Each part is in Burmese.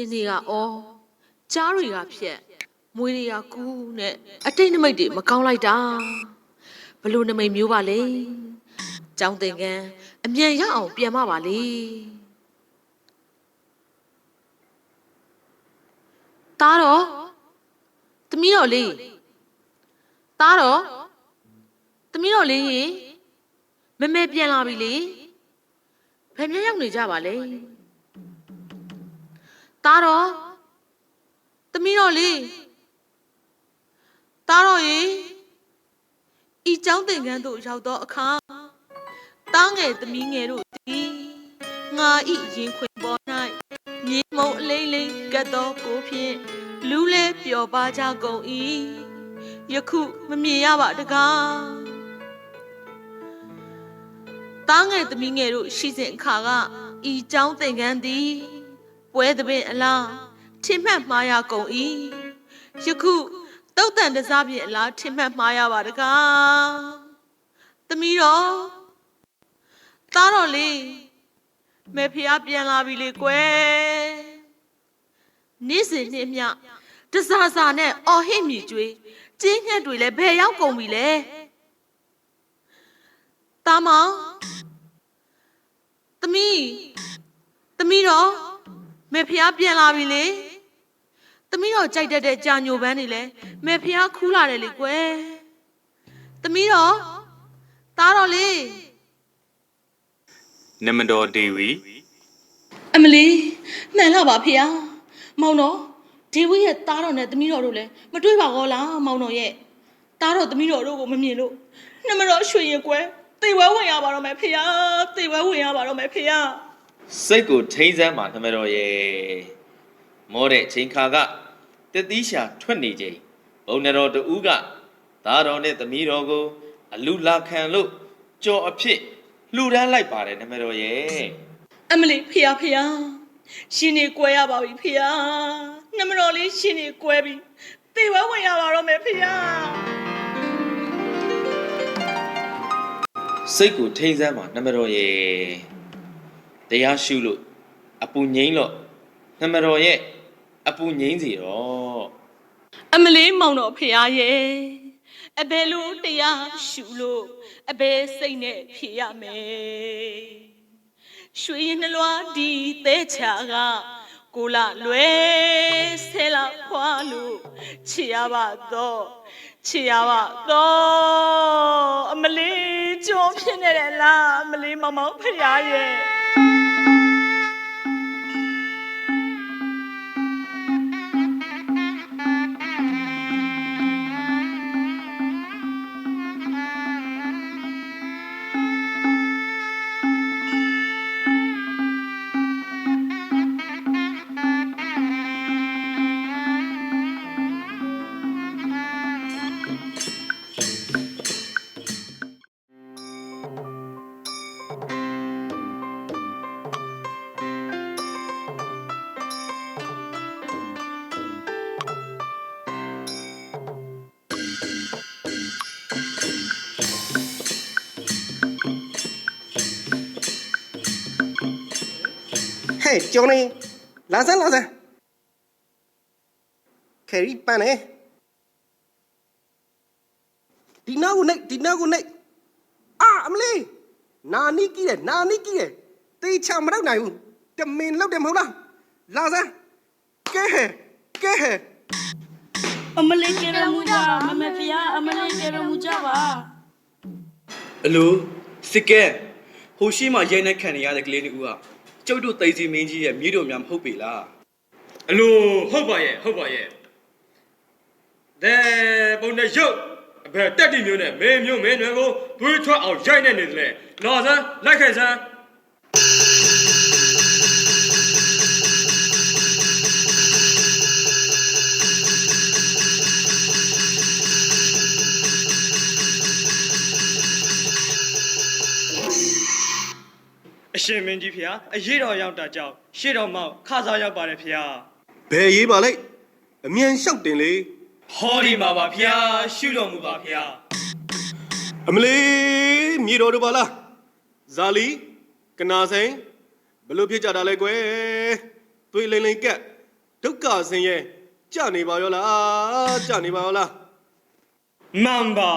င်းတွေကအော်ကြားတွေကဖြက်မွေးတွေကကူးနဲ့အတိတ်နမိတ်တွေမကောင်းလိုက်တာဘလို့နမိတ်မျိုးပါလေကျောင်းသင်ခန်းအမြန်ရအောင်ပြန်မပါလေသားတော့သမီးတော်လေးသားတော့သမီးတော်လေးရေမမဲပြန်လာပြီလေဘယ်မြန်ရောက်နေကြပါလဲသားတော့သမီးတော်လေးသားတော်ရေဤကျောင်းသင်ခန်းသို့ရောက်သောအခါတားငယ်သမီးငယ်တို့သည်ငါဤရင်ခွင်ပေါ်၌မြေမုံအလိမ့်လိမ့်ကတ်သောကိုဖြင့်လူလဲပျော်ပါကြကုန်၏ယခုမမြင်ရပါတကားတားငယ်သမီးငယ်တို့ရှိစဉ်အခါကဤကျောင်းသင်ခန်းသည်ပွဲသပင်အလားထင်မှတ်မှားရကုန်၏ယခုတုတ်တန်တစားပြင်အလားထင်မှတ်မှားရပါတကားသမီးတော်သားတော်လေးမေဖေကပြန်လာပြီလေကွယ်နေ့စဉ်နေ့မျှတစားစားနဲ့အော်ဟစ်မြည်ကြွေးကျင်းညက်တွေလည်းဘယ်ရောက်ကုန်ပြီလဲသားမောင်သမီးတော်မေဖေကပြန်လာပြီလေသမီးတော်ကြိုက်တတ်တဲ့ကြာညိုပန်းနေလဲမေဖေကခူးလာတယ်လေကွယ်သမီးတော်သားတော်လေးနမတော်ဒေဝီအမလီမှန်လားပါဖေမောင်တော်ဒေဝီရဲ့သားတော်နဲ့သမီးတော်တို့လည်းမတွေ့ပါကောလားမောင်တော်ရဲ့သားတော်သမီးတော်တို့ကိုမမြင်လို့နမတော်ရွှေရင်ကွယ်သေဝဲဝင်ရပါတော့မယ်ဖေသေဝဲဝင်ရပါတော့မယ်ဖေစိတ်ကိုထိန်းစမ်းပါနမတော်ရဲ့မောတဲ့ချိန်ခါကတသီးရှာထွက်နေချိန်ဘုံတော်တူကသားတော်နဲ့သမီးတော်ကိုအလူလာခံလို့ကြော်အဖြစ်လှူဒန်းလိုက်ပါတယ်နမတော်ရဲ့အမလီဖေရှင်နေကွဲရပါပြီဖေနမတော်လေးရှင်နေကွဲပြီသေဝဲဝင်ရပါတော့မယ်ဖေစိတ်ကိုထိန်းစမ်းပါနမတော်ရဲ့တရားရှုလို့အပူငိမ့်လို့နမတော်ရဲ့အပူငိမ့်စီတော့အမလေးမောင်တော်ဖေရဲ့အဘယ်လိုတရားရှုလို့အဘယ်စိတ်နဲ့ဖြေရမယ်ရွှေနှလွားဒီသဲချာကကိုလာလွယ်ဆဲလာခွာလို့ချေရပါတော့အမလေးကြောဖြစ်နေတယ်လားအမလေးမောင်ဖေရဲ့ကျောင်းနေလာစမ်းခဲရီပန်းနေဒီနောက်ကိုနေအမလေးနာနီကြီးတယ်တေးချမတော့နိုင်ဘူးတမင်လောက်တယ်မဟုတ်လားလာစမ်းကဲအမလေးကဲရမှုကြမမဖေအမလေးကဲရမှုကြပါအလိုစစ်ကဲဟိုရှိမှရိုက်နှက်ခံနေရတဲ့ကလေးတွေဦးကကျုပ်တို့သိစီမင်းကြီးရဲ့မြေတော်များမဟုတ်ပေလားအလိုဟုတ်ပါရဲ့ပုံနဲ့ရုပ်အဘယ်တက်တိမျိုးနဲ့မေမျိုးမင်းတွေကိုသွေးထွက်အောင်ရိုက်နေတယ်လေလာစမ်းလိုက်ခဲ့စမ်းအရှင်မင်းကြီးဖေအရေးတော်ရောက်တာကြောင့်ရှေ့တော်မောက်ခစားရောက်ပါတယ်ဖေဘယ်ရေးပါလိုက်အမြန်လျှောက်တင်လေဟောဒီမှာပါဖေရှုတော်မူပါဖေအမလေးမြေတော်တို့ပါလားဇာလီကနာဆိုင်ဘလို့ဖြစ်ကြတာလဲကွယ်သွေးလိမ့်ကက် ဒုက္ခဆင်းရဲကြနေပါရောလားကြနေပါရောလား မှန်ပါ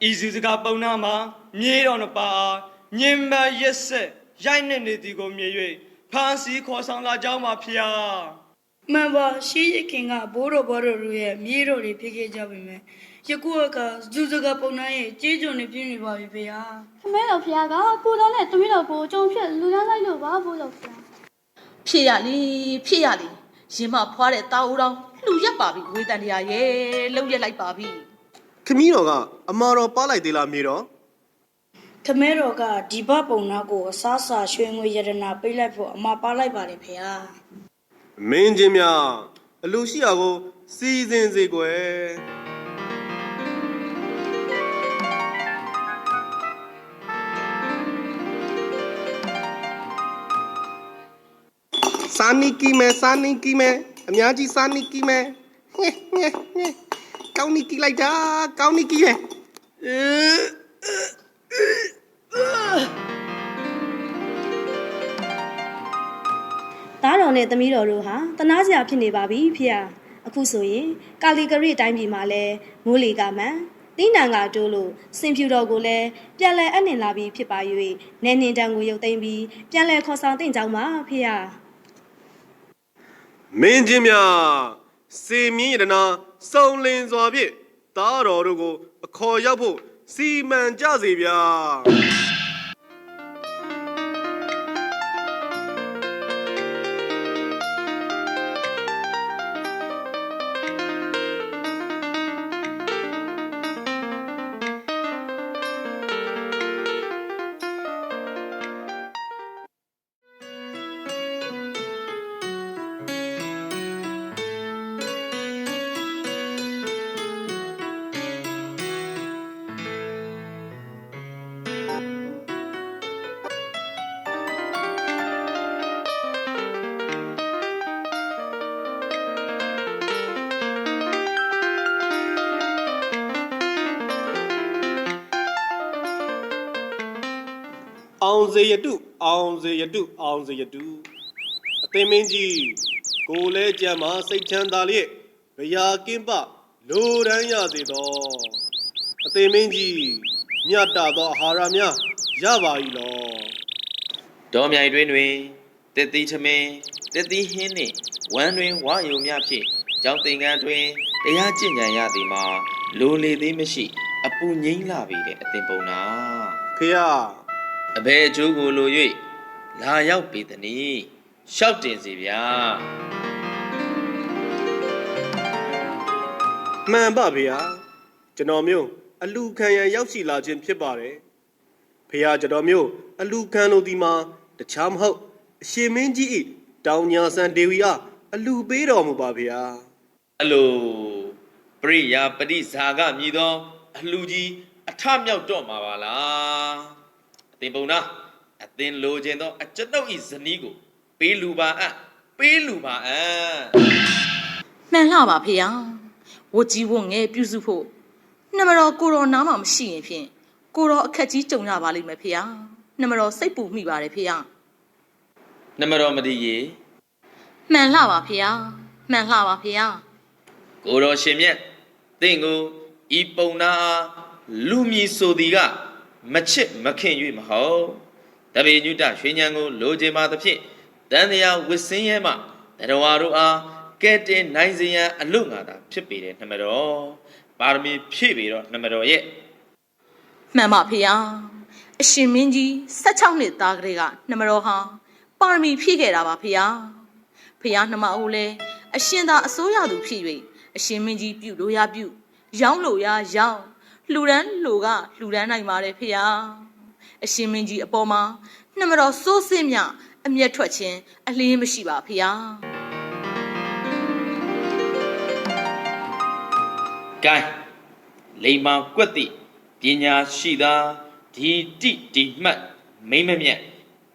ဤစုစကားပုံနာမှာမြေတော်နှစ်ပါးညင်မရက်ဆက်ရိုက်နေသည်ကိုမြင်၍ဖန်စီခေါ်ဆောင်လာကြောင်းပါဖေဟာမှန်ပါရှိရခင်ကဘိုးတော်ဘော်တော်တို့ရဲ့မြေတော်တွေဖြစ်ခဲ့ကြပြီမယ်ယခုကဇူဇကပုံနှံရဲ့ကြေးကျွန်တွေပြင်းနေပါပြီဖေဟာ ခမဲတော်ဖျားကကိုတော်နဲ့သမီးတော်ကိုအကျုံဖြစ်လူရမ်းလိုက်လို့ပါဘိုးတော်ဖျား ဖြစ်ရလေရင်မဖွားတဲ့တာဦးတော်လှူရက်ပါပြီဝေတန်တရားရဲ့လှုပ်ရက်လိုက်ပါပြီ ခမီးတော်ကအမာတော်ပါလိုက်သေးလားမြေတော် ခမဲတော်ကဒီဘပုံနာကိုအစားစာရွှေငွေရတနာပေးလိုက်ဖို့အမပါလိုက်ပါတယ်ဖေဟာ မင်းချင်းများအလူရှိရာကိုစီစဉ်စေကွယ်စာနီကီမဲအများကြီးစာနီကီမဲကောင်းနီကီလိုက်တာကောင်းနီကီရဲ့ သားတော်နဲ့သမီးတော်တို့ဟာတနာစရာဖြစ်နေပါပြီဖေဟာအခုဆိုရင်ကာလီဂရိတိုင်းပြည်မှာလဲမိုးလီကမှန်တင်းနံကတိုးလို့စင်ဖြူတော်ကိုလည်းပြန်လဲအနှင်လာပြီးဖြစ်ပါ၍နေနှင်တန်ကိုရုပ်သိမ်းပြီးပြန်လဲခေါ်ဆောင်တင်ကြောင်းပါဖေဟာ မင်းချင်းများစေမြင့်ရတနာစုံလင်စွာဖြင့်သားတော်တို့ကိုအခေါ်ရောက်ဖို့စီမံကြစေဗျာအောင်စေရတုအသင်မင်းကြီးကိုလဲကြံမှာစိတ်ချမ်းသာလျက်ဗျာကင်းပလိုရန်ရစေတော့အသင်မင်းကြီးမြတ်တာသောအာဟာရများရပါ၏လော ဒေါ်မြိုင်တွင်တက်သီးချမင်းတက်သီးဟင်းနှင့်ဝမ်းတွင်ဝါယုံများဖြင့်ကျောင်းသင်္ကန်းတွင်တရားကျင့်ကြံရသည်မှာလိုလေသေးမရှိအပူငိမ့်လာပြီတဲ့အသင်ပုံနာ ဖေယ အဘယ်အကျိုးကိုလို၍လာရောက်ပေသည်နီရှောက်တင်စီဗျာ မှန်ပါဖေယကျွန်တော်မျိုးအလူခံရန်ရောက်ရှိလာခြင်းဖြစ်ပါတယ်ဖေယကျွန်တော်မျိုးအလူခံလို့ဒီမှာတခြားမဟုတ်အရှင်မင်းကြီး၏တောင်ညာဆန်ဒေဝီအားအလူပေးတော်မူပါဖေယ အလိုပရိယာပတိဇာကမြည်သောအလှကြီးအထမြောက်တော့မှာပါလားအသင်ပုံနာအသင်လိုချင်သောအကျွန်ုပ်ဤဇနီးကိုပေးလူပါအပ် မှန်လှပါဖေဟာဝကြီးဝငယ်ပြုစုဖို့နှမတော်ကိုတော်နားမှာမရှိရင်ဖြင့်ကိုတော်အခက်ကြီးကြုံရပါလိမ့်မယ်ဖေဟာနှမတော်စိတ်ပူမိပါတယ်ဖေဟာ နမတော်မတိရေ မှန်လှပါဖေဟာမှန်လှပါဖေဟာ ကိုတော်ရှင်မြတ်သင်ကိုဤပုံနာလူမြည်ဆိုသည်ကမချစ်မခင်၍မဟုတ်တပေညုတရွှေဉဏ်ကိုလိုချင်ပါသဖြင့်တန်တရားဝစ်စင်းရဲမှတရဝါတို့အားကဲတင်နိုင်စေရန်အလို့ငါသာဖြစ်ပေတဲ့နှမတော်ပါရမီဖြည့်ပေတော့နှမတော်ရဲ့ မှန်ပါဖေဟာအရှင်မင်းကြီး16နှစ်သားကလေးကနှမတော်ဟာပါရမီဖြည့်ခဲ့တာပါဖေဟာဖေဟာနှမအိုးလဲအရှင်သာအစိုးရသူဖြစ်၍အရှင်မင်းကြီးပြုလို့ရပြုရောင်းလို့ရရောင်းလှူဒန်းလို့ကလှူဒန်းနိုင်ပါတယ်ဖေဟာအရှင်မင်းကြီးအပေါ်မှာနှမတော်စိုးစင်းမြအမျက်ထွက်ခြင်းအလင်းမရှိပါဖေဟာ ကဲလိမ္မာကွက်သည့်ပညာရှိသာဒီတိဒီမှတ်မိမ့်မမြတ်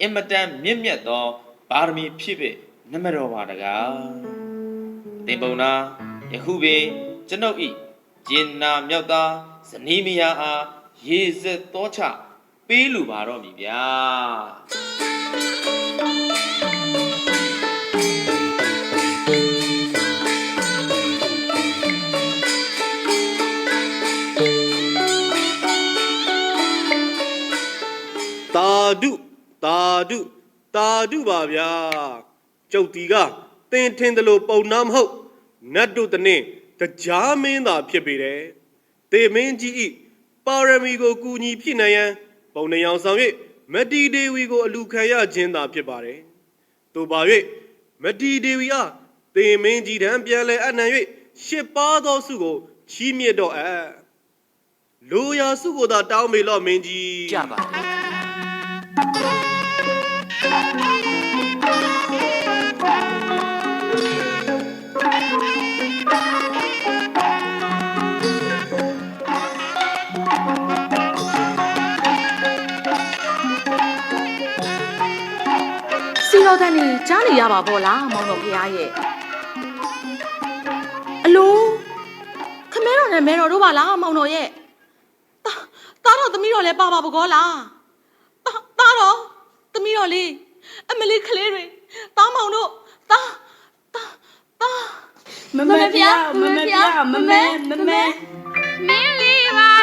အင်မတန်မြင့်မြတ်သောပါရမီဖြစ်ဖြစ်နမတော်ပါတကားသင်ပုံနာယခုပင်ကျွန်ုပ်ဤကျင်နာမြောက်သားဇနီးမယားအားရေစက်သောချပေးလူပါတော့မည်ဗျာ မ ဓုသာဓုသာဓုပါဗျာကျုပ်ဒီကသင်ထင်တယ်လို့ပုံနာမဟုတ်နတ်တို့တနည်းတရားမင်းသာဖြစ်ပေတယ်တေမင်းကြီးဤပါရမီကိုကူညီဖြစ်နိုင်ရန်ပုံနှရောင်ဆောင်၍မတီဒေဝီကိုအလူခံရခြင်းသာဖြစ်ပါတယ်တို့ပါ၍မတီဒေဝီအားတေမင်းကြီးထံပြန်လဲအနှံ၍ရှစ်ပါးသောစုကိုချီးမြှင့်တော့လူရာစုကိုသာတောင်းမေလော့မင်းကြီး ကြပါ စီတော်တန်းနေကြားနေရပါဘောလားမောင်တော်ဖရားရဲ့အလိုခမဲတော်နဲ့မဲတော်တို့ပါလားမောင်တော်ရဲ့သားတော်သမီးတော်လည်းပါပါပကောလားသားတော်သမီးတော်လေးအမလေးကလေးတွေသားမောင်တို့သား မမဖျားမမဖျားမမဲ မင်းလေးပါ